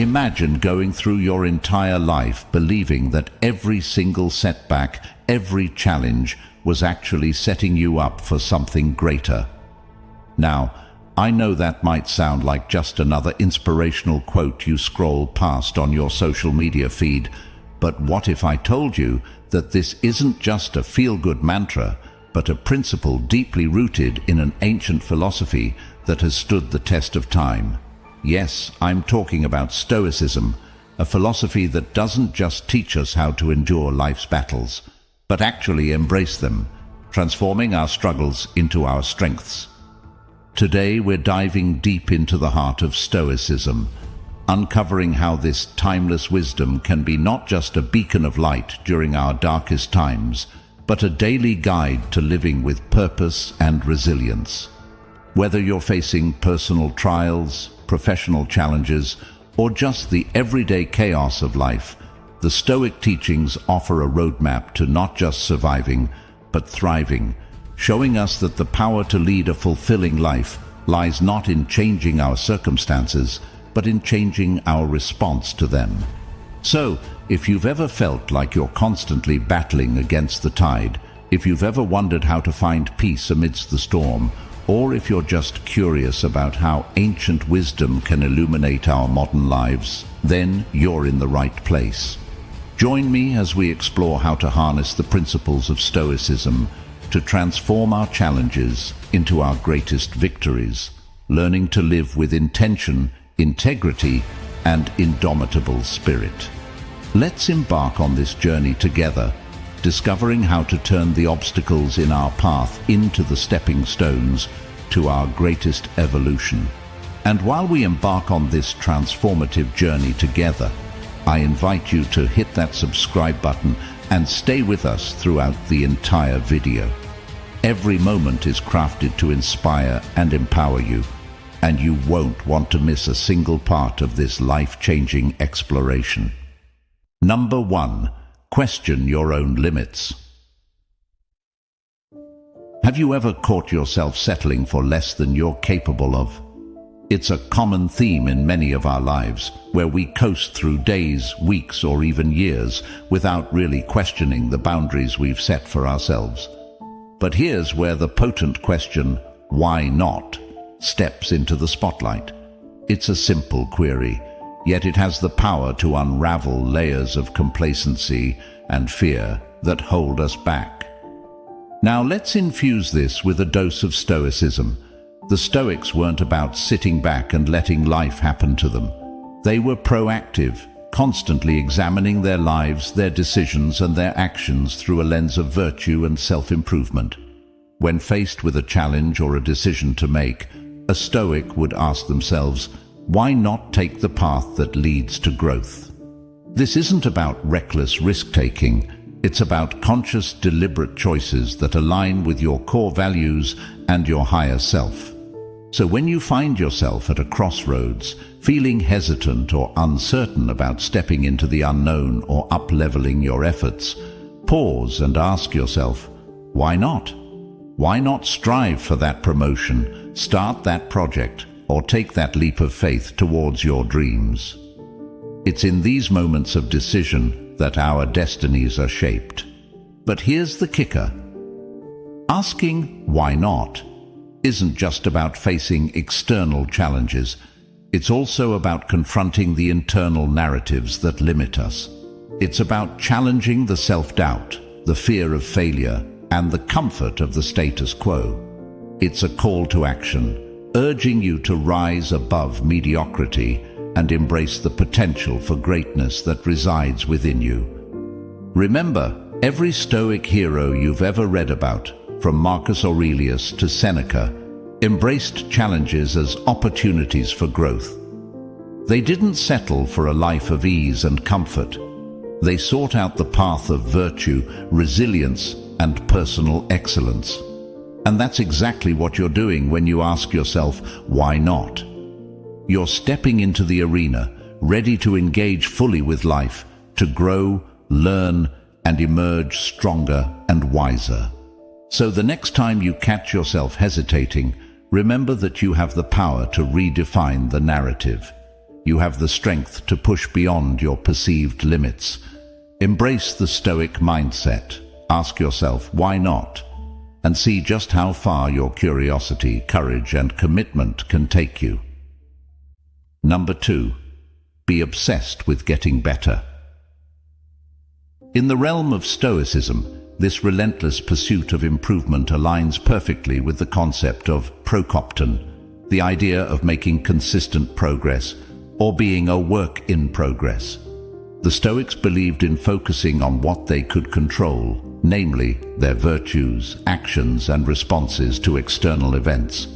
Imagine going through your entire life believing that every single setback, every challenge was actually setting you up for something greater. Now, I know that might sound like just another inspirational quote you scroll past on your social media feed, but what if I told you that this isn't just a feel-good mantra, but a principle deeply rooted in an ancient philosophy that has stood the test of time? Yes, I'm talking about Stoicism, a philosophy that doesn't just teach us how to endure life's battles, but actually embrace them, transforming our struggles into our strengths. Today we're diving deep into the heart of Stoicism, uncovering how this timeless wisdom can be not just a beacon of light during our darkest times, but a daily guide to living with purpose and resilience. Whether you're facing personal trials, professional challenges, or just the everyday chaos of life, the Stoic teachings offer a roadmap to not just surviving, but thriving, showing us that the power to lead a fulfilling life lies not in changing our circumstances, but in changing our response to them. So, if you've ever felt like you're constantly battling against the tide, if you've ever wondered how to find peace amidst the storm, or if you're just curious about how ancient wisdom can illuminate our modern lives, then you're in the right place. Join me as we explore how to harness the principles of Stoicism to transform our challenges into our greatest victories, learning to live with intention, integrity, and indomitable spirit. Let's embark on this journey together, discovering how to turn the obstacles in our path into the stepping stones to our greatest evolution. And while we embark on this transformative journey together, I invite you to hit that subscribe button and stay with us throughout the entire video. Every moment is crafted to inspire and empower you, and you won't want to miss a single part of this life-changing exploration. Number 1. Question your own limits. Have you ever caught yourself settling for less than you're capable of? It's a common theme in many of our lives, where we coast through days, weeks, or even years without really questioning the boundaries we've set for ourselves. But here's where the potent question, why not, steps into the spotlight. It's a simple query, yet it has the power to unravel layers of complacency and fear that hold us back. Now let's infuse this with a dose of Stoicism. The Stoics weren't about sitting back and letting life happen to them. They were proactive, constantly examining their lives, their decisions, and their actions through a lens of virtue and self-improvement. When faced with a challenge or a decision to make, a Stoic would ask themselves, why not take the path that leads to growth? This isn't about reckless risk-taking. It's about conscious, deliberate choices that align with your core values and your higher self. So when you find yourself at a crossroads, feeling hesitant or uncertain about stepping into the unknown or up-leveling your efforts, pause and ask yourself, why not? Why not strive for that promotion, start that project, or take that leap of faith towards your dreams? It's in these moments of decision that our destinies are shaped. But here's the kicker. Asking why not isn't just about facing external challenges. It's also about confronting the internal narratives that limit us. It's about challenging the self-doubt, the fear of failure, and the comfort of the status quo. It's a call to action, urging you to rise above mediocrity and embrace the potential for greatness that resides within you. Remember, every Stoic hero you've ever read about, from Marcus Aurelius to Seneca, embraced challenges as opportunities for growth. They didn't settle for a life of ease and comfort. They sought out the path of virtue, resilience, and personal excellence. And that's exactly what you're doing when you ask yourself, why not? You're stepping into the arena, ready to engage fully with life, to grow, learn, and emerge stronger and wiser. So the next time you catch yourself hesitating, remember that you have the power to redefine the narrative. You have the strength to push beyond your perceived limits. Embrace the Stoic mindset. Ask yourself, why not? And see just how far your curiosity, courage, and commitment can take you. Number 2. Be obsessed with getting better. In the realm of Stoicism, this relentless pursuit of improvement aligns perfectly with the concept of prokopton, the idea of making consistent progress, or being a work in progress. The Stoics believed in focusing on what they could control, namely their virtues, actions, and responses to external events.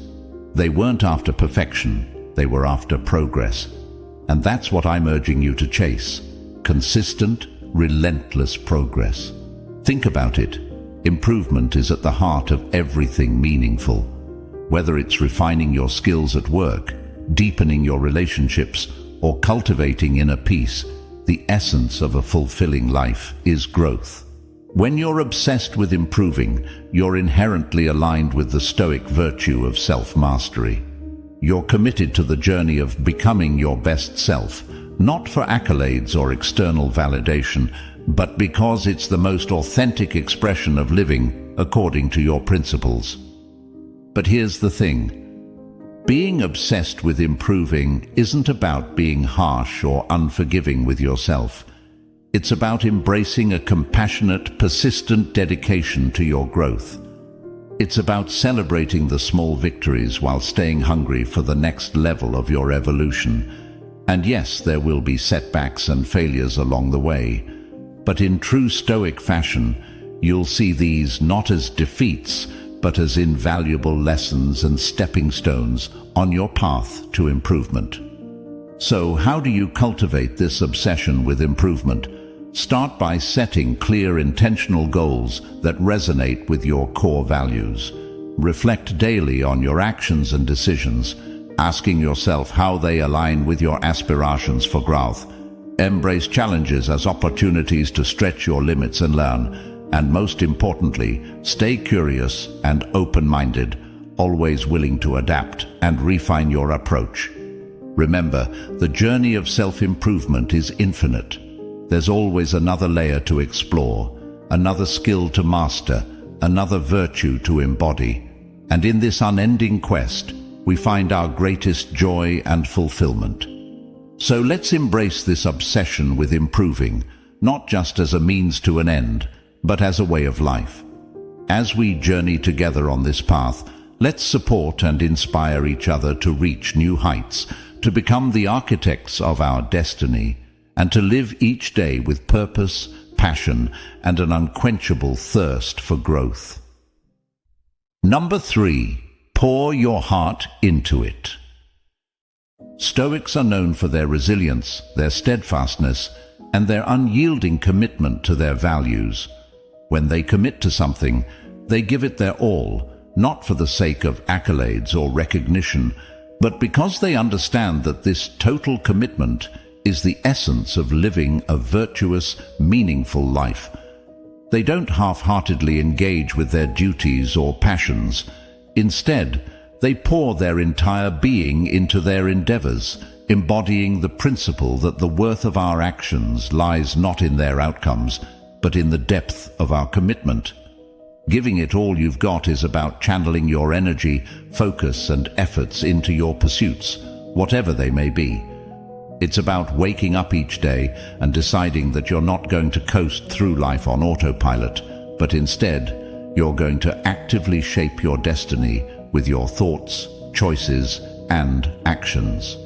They weren't after perfection, they were after progress. And that's what I'm urging you to chase: consistent, relentless progress. Think about it. Improvement is at the heart of everything meaningful. Whether it's refining your skills at work, deepening your relationships, or cultivating inner peace, the essence of a fulfilling life is growth. When you're obsessed with improving, you're inherently aligned with the Stoic virtue of self-mastery. You're committed to the journey of becoming your best self, not for accolades or external validation, but because it's the most authentic expression of living according to your principles. But here's the thing. Being obsessed with improving isn't about being harsh or unforgiving with yourself. It's about embracing a compassionate, persistent dedication to your growth. It's about celebrating the small victories while staying hungry for the next level of your evolution. And yes, there will be setbacks and failures along the way. But in true Stoic fashion, you'll see these not as defeats, but as invaluable lessons and stepping stones on your path to improvement. So, how do you cultivate this obsession with improvement? Start by setting clear, intentional goals that resonate with your core values. Reflect daily on your actions and decisions, asking yourself how they align with your aspirations for growth. Embrace challenges as opportunities to stretch your limits and learn. And most importantly, stay curious and open-minded, always willing to adapt and refine your approach. Remember, the journey of self-improvement is infinite. There's always another layer to explore, another skill to master, another virtue to embody. And in this unending quest, we find our greatest joy and fulfillment. So let's embrace this obsession with improving, not just as a means to an end, but as a way of life. As we journey together on this path, let's support and inspire each other to reach new heights, to become the architects of our destiny, and to live each day with purpose, passion, and an unquenchable thirst for growth. Number 3. Pour your heart into it. Stoics are known for their resilience, their steadfastness, and their unyielding commitment to their values. When they commit to something, they give it their all, not for the sake of accolades or recognition, but because they understand that this total commitment is the essence of living a virtuous, meaningful life. They don't half-heartedly engage with their duties or passions. Instead, they pour their entire being into their endeavors, embodying the principle that the worth of our actions lies not in their outcomes, but in the depth of our commitment. Giving it all you've got is about channeling your energy, focus, and efforts into your pursuits, whatever they may be. It's about waking up each day and deciding that you're not going to coast through life on autopilot, but instead, you're going to actively shape your destiny with your thoughts, choices, and actions.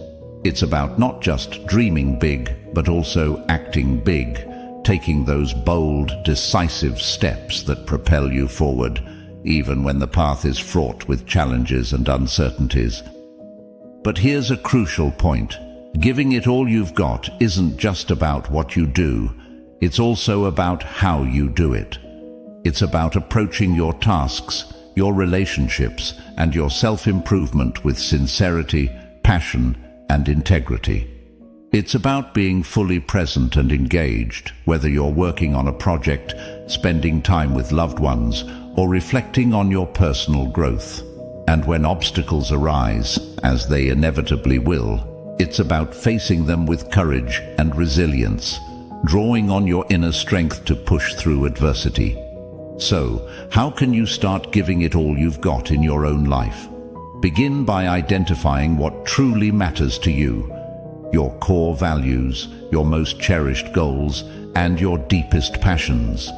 It's about not just dreaming big, but also acting big, taking those bold, decisive steps that propel you forward, even when the path is fraught with challenges and uncertainties. But here's a crucial point. Giving it all you've got isn't just about what you do, it's also about how you do it. It's about approaching your tasks, your relationships, and your self-improvement with sincerity, passion, and integrity. It's about being fully present and engaged, whether you're working on a project, spending time with loved ones, or reflecting on your personal growth. And when obstacles arise, as they inevitably will, It's about facing them with courage and resilience, drawing on your inner strength to push through adversity. So, how can you start giving it all you've got in your own life? Begin by identifying what truly matters to you, your core values, your most cherished goals, and your deepest passions.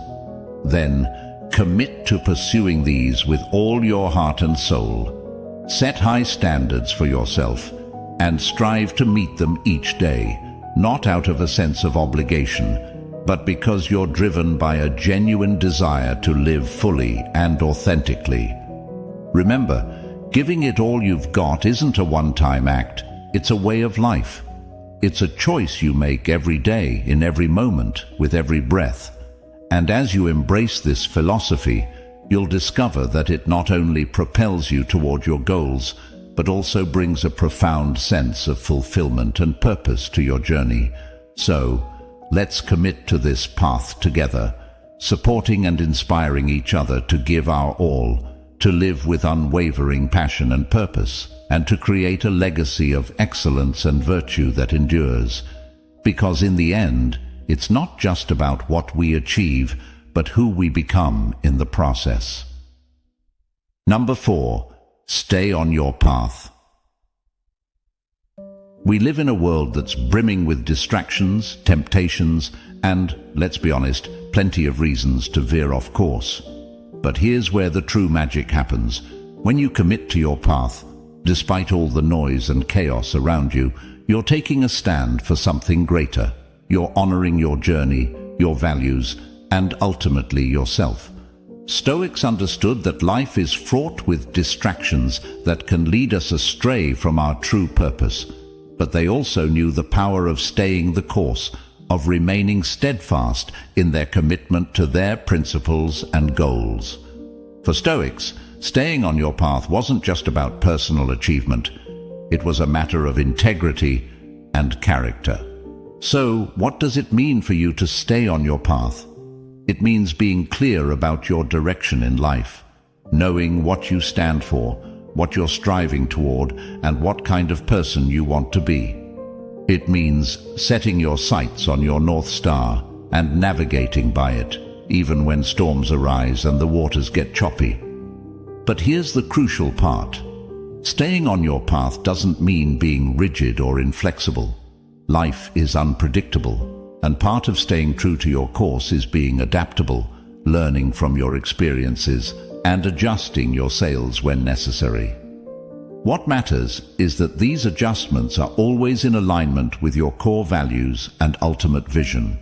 Then, commit to pursuing these with all your heart and soul. Set high standards for yourself and strive to meet them each day, not out of a sense of obligation, but because you're driven by a genuine desire to live fully and authentically. Remember, giving it all you've got isn't a one-time act, it's a way of life. It's a choice you make every day, in every moment, with every breath. And as you embrace this philosophy, you'll discover that it not only propels you toward your goals, but also brings a profound sense of fulfillment and purpose to your journey. So, let's commit to this path together, supporting and inspiring each other to give our all, to live with unwavering passion and purpose, and to create a legacy of excellence and virtue that endures. Because in the end, it's not just about what we achieve, but who we become in the process. Number 4. Stay on your path. We live in a world that's brimming with distractions, temptations, and, let's be honest, plenty of reasons to veer off course. But here's where the true magic happens. When you commit to your path, despite all the noise and chaos around you, you're taking a stand for something greater. You're honoring your journey, your values, and ultimately yourself. Stoics understood that life is fraught with distractions that can lead us astray from our true purpose. But they also knew the power of staying the course, of remaining steadfast in their commitment to their principles and goals. For Stoics, staying on your path wasn't just about personal achievement. It was a matter of integrity and character. So, what does it mean for you to stay on your path? It means being clear about your direction in life, knowing what you stand for, what you're striving toward, and what kind of person you want to be. It means setting your sights on your North Star and navigating by it, even when storms arise and the waters get choppy. But here's the crucial part. Staying on your path doesn't mean being rigid or inflexible. Life is unpredictable. And part of staying true to your course is being adaptable, learning from your experiences, and adjusting your sails when necessary. What matters is that these adjustments are always in alignment with your core values and ultimate vision.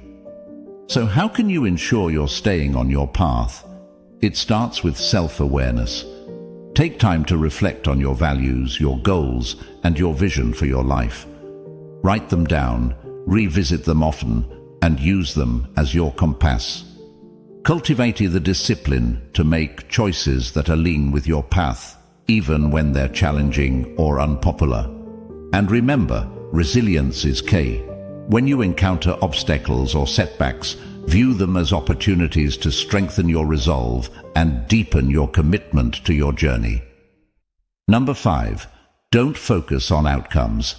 So how can you ensure you're staying on your path? It starts with self-awareness. Take time to reflect on your values, your goals, and your vision for your life. Write them down, revisit them often, and use them as your compass. Cultivate the discipline to make choices that align with your path, even when they're challenging or unpopular. And remember, resilience is key. When you encounter obstacles or setbacks, view them as opportunities to strengthen your resolve and deepen your commitment to your journey. Number 5. Don't focus on outcomes.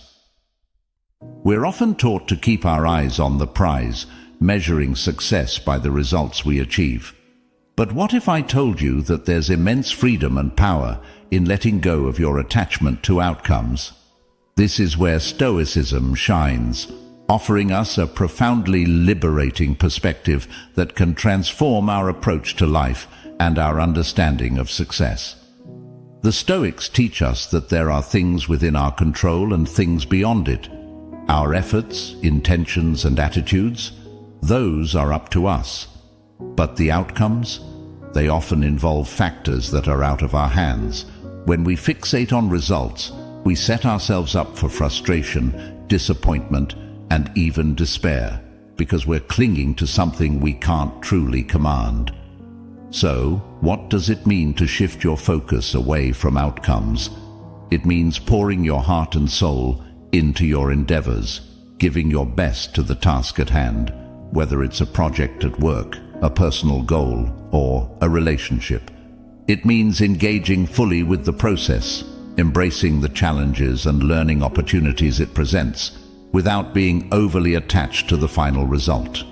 We're often taught to keep our eyes on the prize, measuring success by the results we achieve. But what if I told you that there's immense freedom and power in letting go of your attachment to outcomes? This is where Stoicism shines, offering us a profoundly liberating perspective that can transform our approach to life and our understanding of success. The Stoics teach us that there are things within our control and things beyond it. Our efforts, intentions, and attitudes, those are up to us. But the outcomes? They often involve factors that are out of our hands. When we fixate on results, we set ourselves up for frustration, disappointment, and even despair, because we're clinging to something we can't truly command. So, what does it mean to shift your focus away from outcomes? It means pouring your heart and soul into your endeavors, giving your best to the task at hand, whether it's a project at work, a personal goal, or a relationship. It means engaging fully with the process, embracing the challenges and learning opportunities it presents, without being overly attached to the final result.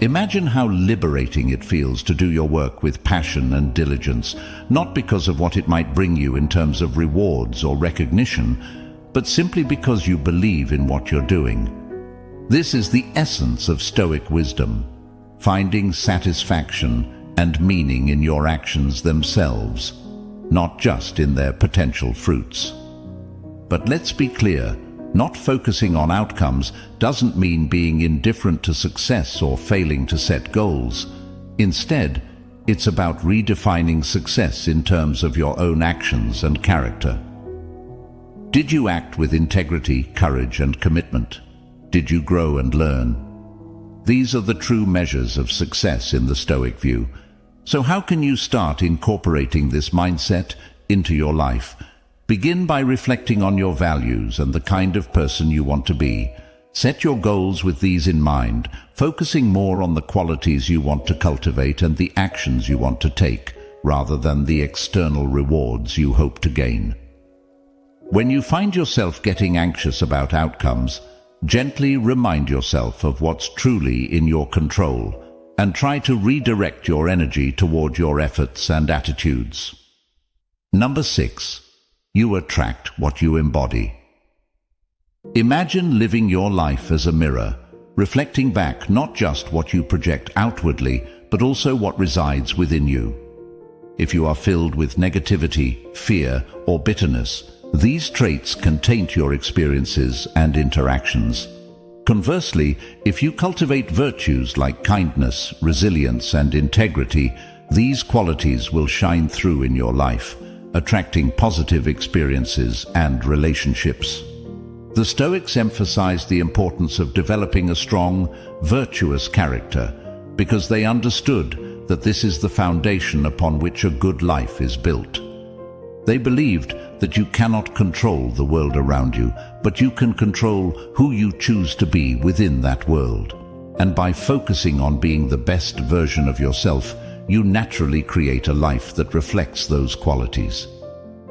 Imagine how liberating it feels to do your work with passion and diligence, not because of what it might bring you in terms of rewards or recognition, but simply because you believe in what you're doing. This is the essence of Stoic wisdom, finding satisfaction and meaning in your actions themselves, not just in their potential fruits. But let's be clear, not focusing on outcomes doesn't mean being indifferent to success or failing to set goals. Instead, it's about redefining success in terms of your own actions and character. Did you act with integrity, courage, and commitment? Did you grow and learn? These are the true measures of success in the Stoic view. So how can you start incorporating this mindset into your life? Begin by reflecting on your values and the kind of person you want to be. Set your goals with these in mind, focusing more on the qualities you want to cultivate and the actions you want to take, rather than the external rewards you hope to gain. When you find yourself getting anxious about outcomes, gently remind yourself of what's truly in your control and try to redirect your energy toward your efforts and attitudes. Number 6. You attract what you embody. Imagine living your life as a mirror, reflecting back not just what you project outwardly, but also what resides within you. If you are filled with negativity, fear, or bitterness, these traits can taint your experiences and interactions. Conversely, if you cultivate virtues like kindness, resilience, and integrity, these qualities will shine through in your life, attracting positive experiences and relationships. The Stoics emphasized the importance of developing a strong, virtuous character because they understood that this is the foundation upon which a good life is built. They believed that you cannot control the world around you, but you can control who you choose to be within that world. And by focusing on being the best version of yourself, you naturally create a life that reflects those qualities.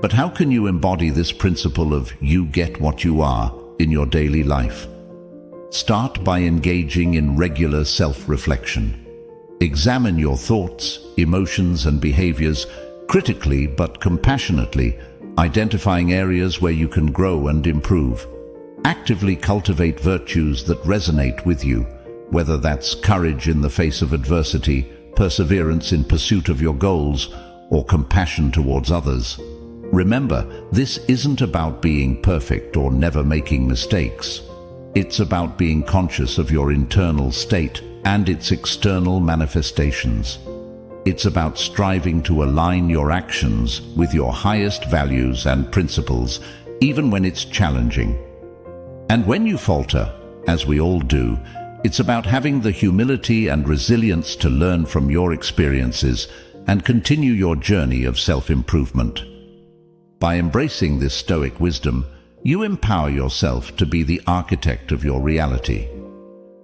But how can you embody this principle of you get what you are in your daily life? Start by engaging in regular self-reflection. Examine your thoughts, emotions, and behaviors critically but compassionately, identifying areas where you can grow and improve. Actively cultivate virtues that resonate with you, whether that's courage in the face of adversity, perseverance in pursuit of your goals, or compassion towards others. Remember, this isn't about being perfect or never making mistakes. It's about being conscious of your internal state and its external manifestations. It's about striving to align your actions with your highest values and principles, even when it's challenging. And when you falter, as we all do, it's about having the humility and resilience to learn from your experiences and continue your journey of self-improvement. By embracing this Stoic wisdom, you empower yourself to be the architect of your reality.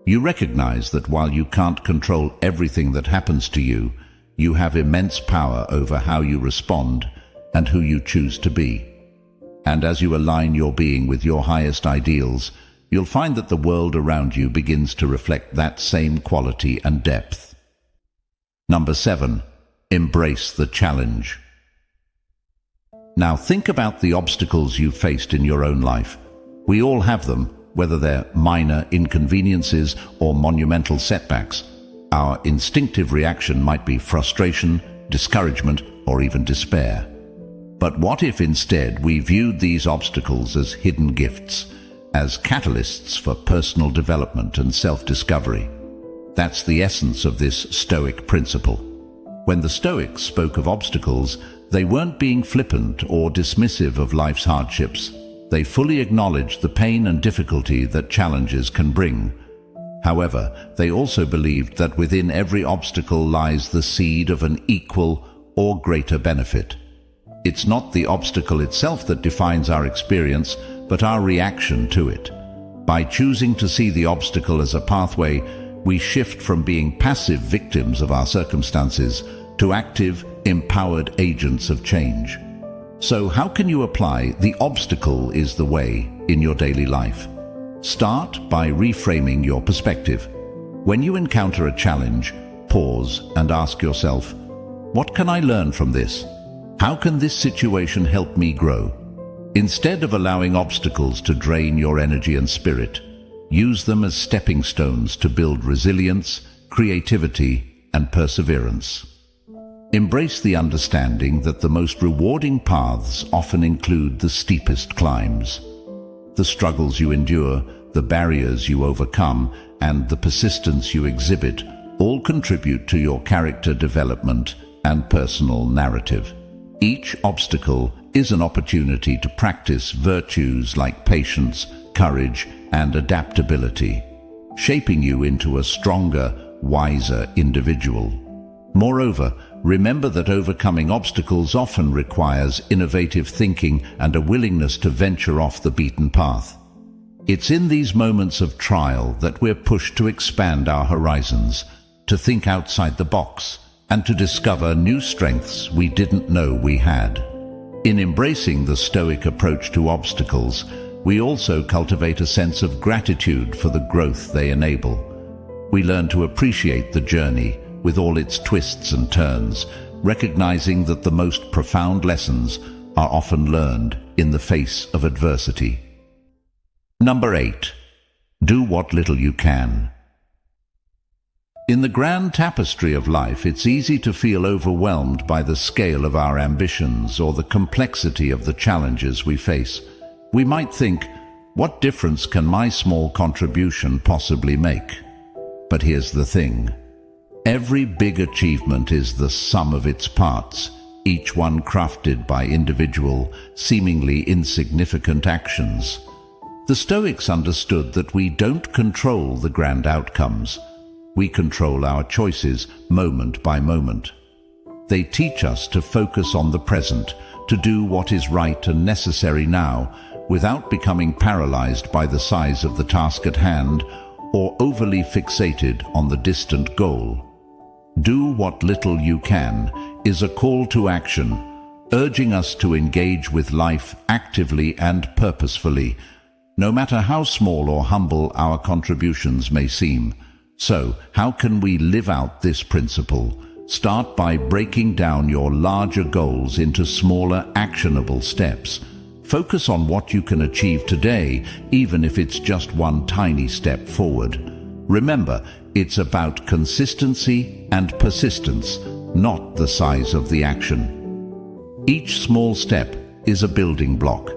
You recognize that while you can't control everything that happens to you, you have immense power over how you respond and who you choose to be. And as you align your being with your highest ideals, you'll find that the world around you begins to reflect that same quality and depth. Number 7. Embrace the challenge. Now think about the obstacles you've faced in your own life. We all have them, whether they're minor inconveniences or monumental setbacks. Our instinctive reaction might be frustration, discouragement, or even despair. But what if instead we viewed these obstacles as hidden gifts, as catalysts for personal development and self-discovery? That's the essence of this Stoic principle. When the Stoics spoke of obstacles, they weren't being flippant or dismissive of life's hardships. They fully acknowledged the pain and difficulty that challenges can bring. However, they also believed that within every obstacle lies the seed of an equal or greater benefit. It's not the obstacle itself that defines our experience, but our reaction to it. By choosing to see the obstacle as a pathway, we shift from being passive victims of our circumstances to active, empowered agents of change. So how can you apply "the obstacle is the way" in your daily life? Start by reframing your perspective. When you encounter a challenge, pause and ask yourself, what can I learn from this? How can this situation help me grow? Instead of allowing obstacles to drain your energy and spirit, use them as stepping stones to build resilience, creativity, and perseverance. Embrace the understanding that the most rewarding paths often include the steepest climbs. The struggles you endure, the barriers you overcome, and the persistence you exhibit all contribute to your character development and personal narrative. Each obstacle is an opportunity to practice virtues like patience, courage, and adaptability, shaping you into a stronger, wiser individual. Moreover, remember that overcoming obstacles often requires innovative thinking and a willingness to venture off the beaten path. It's in these moments of trial that we're pushed to expand our horizons, to think outside the box, and to discover new strengths we didn't know we had. In embracing the Stoic approach to obstacles, we also cultivate a sense of gratitude for the growth they enable. We learn to appreciate the journey, with all its twists and turns, recognizing that the most profound lessons are often learned in the face of adversity. Number 8. Do what little you can. In the grand tapestry of life, it's easy to feel overwhelmed by the scale of our ambitions or the complexity of the challenges we face. We might think, what difference can my small contribution possibly make? But here's the thing. Every big achievement is the sum of its parts, each one crafted by individual, seemingly insignificant actions. The Stoics understood that we don't control the grand outcomes. We control our choices moment by moment. They teach us to focus on the present, to do what is right and necessary now, without becoming paralyzed by the size of the task at hand or overly fixated on the distant goal. Do what little you can is a call to action, urging us to engage with life actively and purposefully, no matter how small or humble our contributions may seem. So, how can we live out this principle? Start by breaking down your larger goals into smaller, actionable steps. Focus on what you can achieve today, even if it's just one tiny step forward. Remember, it's about consistency and persistence, not the size of the action. Each small step is a building block,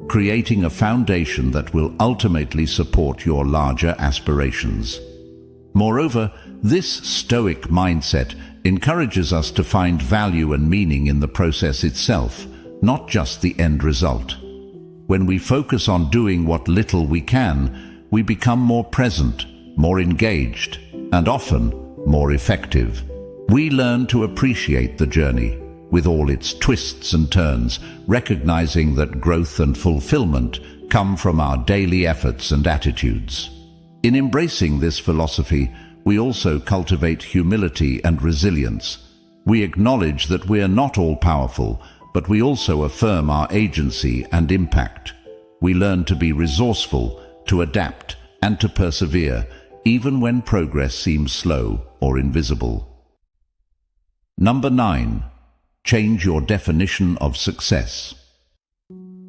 creating a foundation that will ultimately support your larger aspirations. Moreover, this Stoic mindset encourages us to find value and meaning in the process itself, not just the end result. When we focus on doing what little we can, we become more present, more engaged, and often more effective. We learn to appreciate the journey, with all its twists and turns, recognizing that growth and fulfillment come from our daily efforts and attitudes. In embracing this philosophy, we also cultivate humility and resilience. We acknowledge that we are not all-powerful, but we also affirm our agency and impact. We learn to be resourceful, to adapt, and to persevere, even when progress seems slow or invisible. Number 9. Change your definition of success.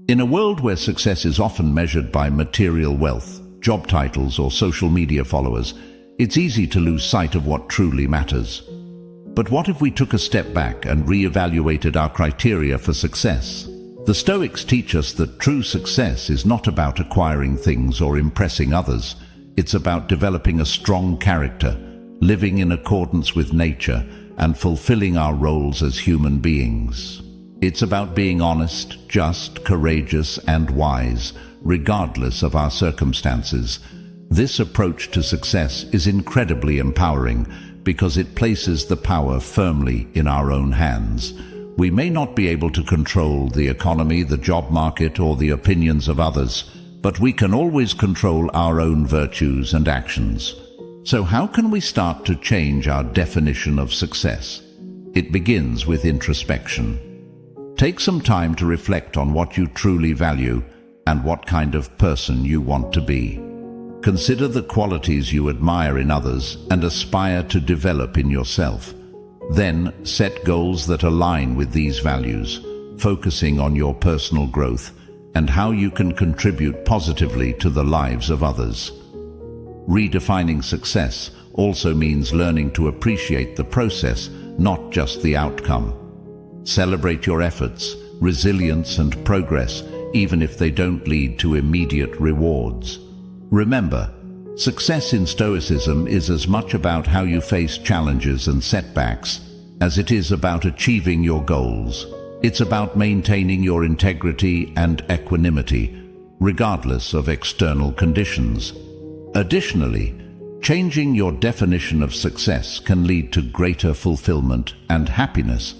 In a world where success is often measured by material wealth, job titles, or social media followers, it's easy to lose sight of what truly matters. But what if we took a step back and re-evaluated our criteria for success? The Stoics teach us that true success is not about acquiring things or impressing others. It's about developing a strong character, living in accordance with nature, and fulfilling our roles as human beings. It's about being honest, just, courageous, and wise, regardless of our circumstances. This approach to success is incredibly empowering because it places the power firmly in our own hands. We may not be able to control the economy, the job market, or the opinions of others, but we can always control our own virtues and actions. So how can we start to change our definition of success? It begins with introspection. Take some time to reflect on what you truly value and what kind of person you want to be. Consider the qualities you admire in others and aspire to develop in yourself. Then set goals that align with these values, focusing on your personal growth and how you can contribute positively to the lives of others. Redefining success also means learning to appreciate the process, not just the outcome. Celebrate your efforts, resilience, and progress, even if they don't lead to immediate rewards. Remember, success in Stoicism is as much about how you face challenges and setbacks as it is about achieving your goals. It's about maintaining your integrity and equanimity, regardless of external conditions. Additionally, changing your definition of success can lead to greater fulfillment and happiness.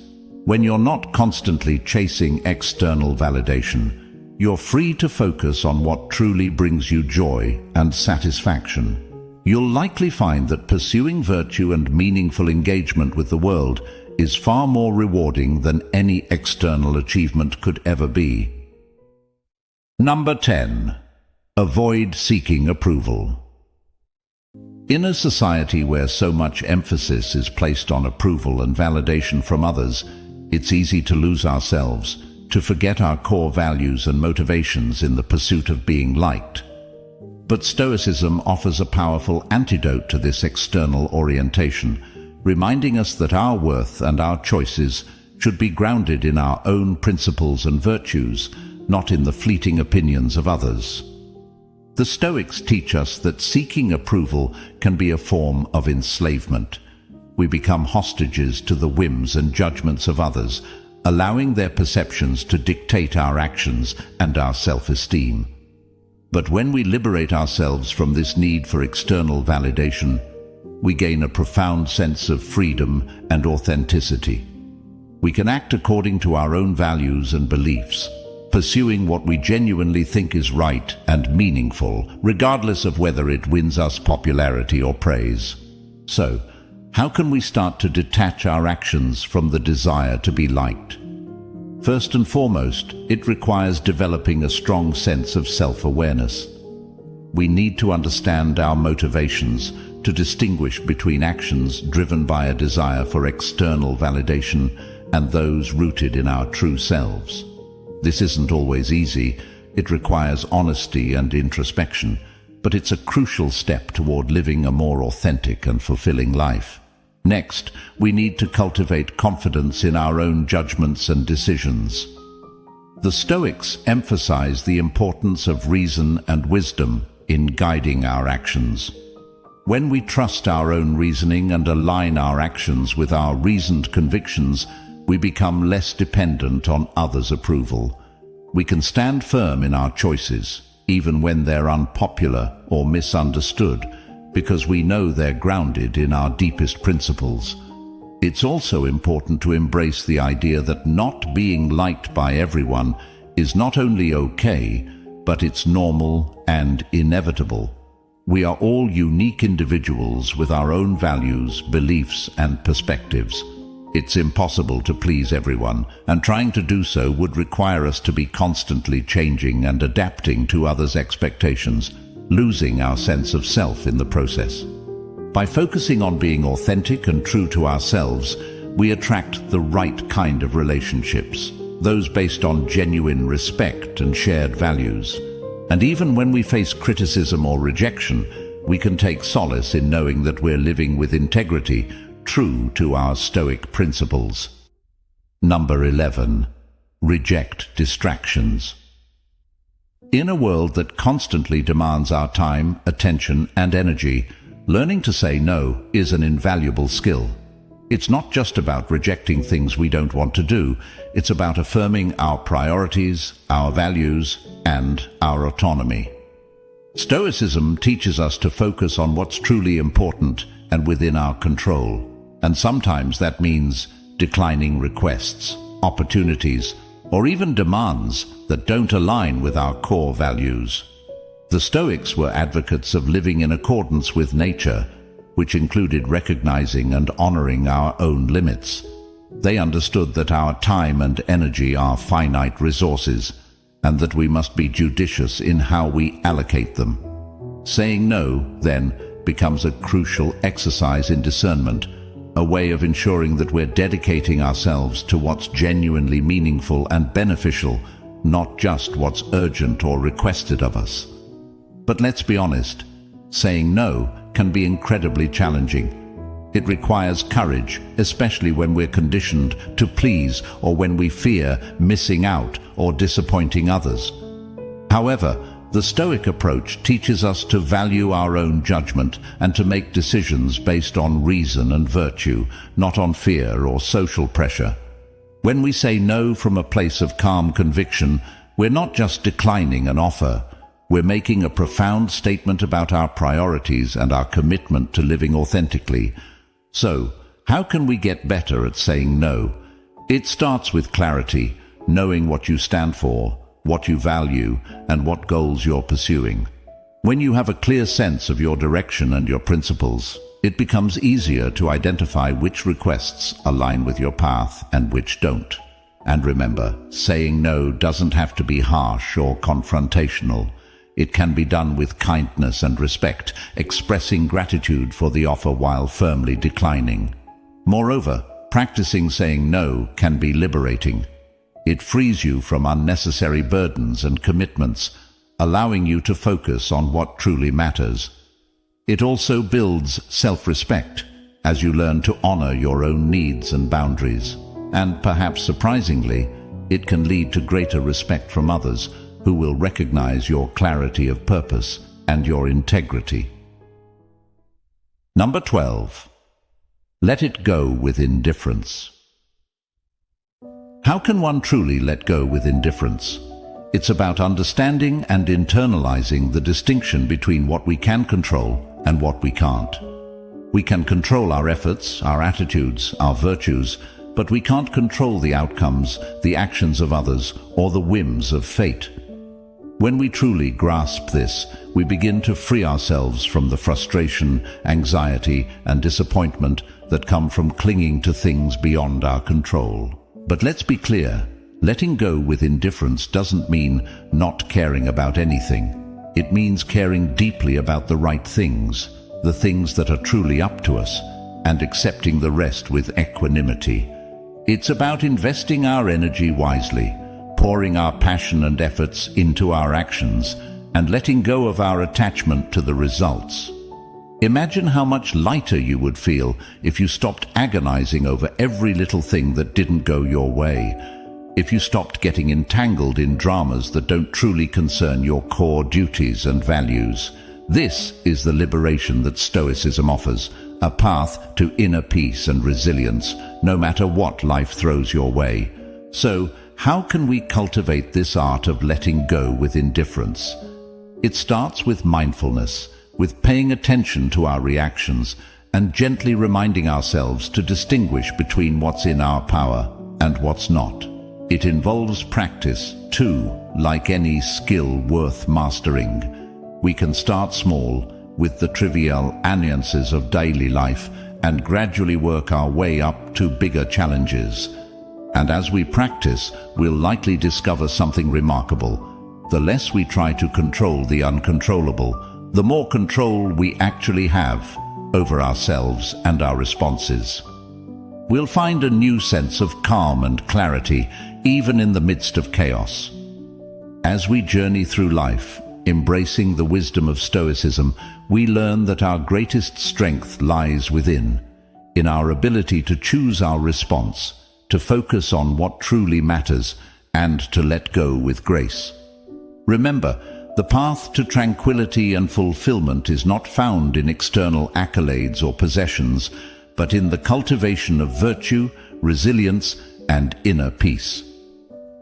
When you're not constantly chasing external validation, you're free to focus on what truly brings you joy and satisfaction. You'll likely find that pursuing virtue and meaningful engagement with the world is far more rewarding than any external achievement could ever be. Number 10. Avoid seeking approval. In a society where so much emphasis is placed on approval and validation from others, it's easy to lose ourselves, to forget our core values and motivations in the pursuit of being liked. But Stoicism offers a powerful antidote to this external orientation, reminding us that our worth and our choices should be grounded in our own principles and virtues, not in the fleeting opinions of others. The Stoics teach us that seeking approval can be a form of enslavement. We become hostages to the whims and judgments of others, allowing their perceptions to dictate our actions and our self-esteem. But when we liberate ourselves from this need for external validation, we gain a profound sense of freedom and authenticity. We can act according to our own values and beliefs, pursuing what we genuinely think is right and meaningful, regardless of whether it wins us popularity or praise. So, how can we start to detach our actions from the desire to be liked? First and foremost, it requires developing a strong sense of self-awareness. We need to understand our motivations, to distinguish between actions driven by a desire for external validation and those rooted in our true selves. This isn't always easy. It requires honesty and introspection, but it's a crucial step toward living a more authentic and fulfilling life. Next, we need to cultivate confidence in our own judgments and decisions. The Stoics emphasize the importance of reason and wisdom in guiding our actions. When we trust our own reasoning and align our actions with our reasoned convictions, we become less dependent on others' approval. We can stand firm in our choices, even when they're unpopular or misunderstood, because we know they're grounded in our deepest principles. It's also important to embrace the idea that not being liked by everyone is not only okay, but it's normal and inevitable. We are all unique individuals with our own values, beliefs, and perspectives. It's impossible to please everyone, and trying to do so would require us to be constantly changing and adapting to others' expectations, losing our sense of self in the process. By focusing on being authentic and true to ourselves, we attract the right kind of relationships, those based on genuine respect and shared values. And even when we face criticism or rejection, we can take solace in knowing that we're living with integrity, true to our Stoic principles. Number 11. Reject distractions. In a world that constantly demands our time, attention, and energy, learning to say no is an invaluable skill. It's not just about rejecting things we don't want to do, it's about affirming our priorities, our values, and our autonomy. Stoicism teaches us to focus on what's truly important and within our control, and sometimes that means declining requests, opportunities, or even demands that don't align with our core values. The Stoics were advocates of living in accordance with nature, which included recognizing and honoring our own limits. They understood that our time and energy are finite resources, and that we must be judicious in how we allocate them. Saying no, then, becomes a crucial exercise in discernment, a way of ensuring that we're dedicating ourselves to what's genuinely meaningful and beneficial, not just what's urgent or requested of us. But let's be honest, saying no can be incredibly challenging. It requires courage, especially when we're conditioned to please or when we fear missing out or disappointing others. However, the Stoic approach teaches us to value our own judgment and to make decisions based on reason and virtue, not on fear or social pressure. When we say no from a place of calm conviction, we're not just declining an offer. We're making a profound statement about our priorities and our commitment to living authentically. So, how can we get better at saying no? It starts with clarity, knowing what you stand for, what you value, and what goals you're pursuing. When you have a clear sense of your direction and your principles, it becomes easier to identify which requests align with your path and which don't. And remember, saying no doesn't have to be harsh or confrontational. It can be done with kindness and respect, expressing gratitude for the offer while firmly declining. Moreover, practicing saying no can be liberating. It frees you from unnecessary burdens and commitments, allowing you to focus on what truly matters. It also builds self-respect as you learn to honor your own needs and boundaries. And perhaps surprisingly, it can lead to greater respect from others, who will recognize your clarity of purpose and your integrity. Number 12. Let it go with indifference. How can one truly let go with indifference? It's about understanding and internalizing the distinction between what we can control and what we can't. We can control our efforts, our attitudes, our virtues, but we can't control the outcomes, the actions of others, or the whims of fate. When we truly grasp this, we begin to free ourselves from the frustration, anxiety, and disappointment that come from clinging to things beyond our control. But let's be clear, letting go with indifference doesn't mean not caring about anything. It means caring deeply about the right things, the things that are truly up to us, and accepting the rest with equanimity. It's about investing our energy wisely, pouring our passion and efforts into our actions, and letting go of our attachment to the results. Imagine how much lighter you would feel if you stopped agonizing over every little thing that didn't go your way, if you stopped getting entangled in dramas that don't truly concern your core duties and values. This is the liberation that Stoicism offers, a path to inner peace and resilience, no matter what life throws your way. So, how can we cultivate this art of letting go with indifference? It starts with mindfulness, with paying attention to our reactions and gently reminding ourselves to distinguish between what's in our power and what's not. It involves practice, too, like any skill worth mastering. We can start small, with the trivial annoyances of daily life, and gradually work our way up to bigger challenges. And as we practice, we'll likely discover something remarkable. The less we try to control the uncontrollable, the more control we actually have over ourselves and our responses. We'll find a new sense of calm and clarity, even in the midst of chaos. As we journey through life, embracing the wisdom of Stoicism, we learn that our greatest strength lies within, in our ability to choose our response, to focus on what truly matters, and to let go with grace. Remember, the path to tranquility and fulfillment is not found in external accolades or possessions, but in the cultivation of virtue, resilience, and inner peace.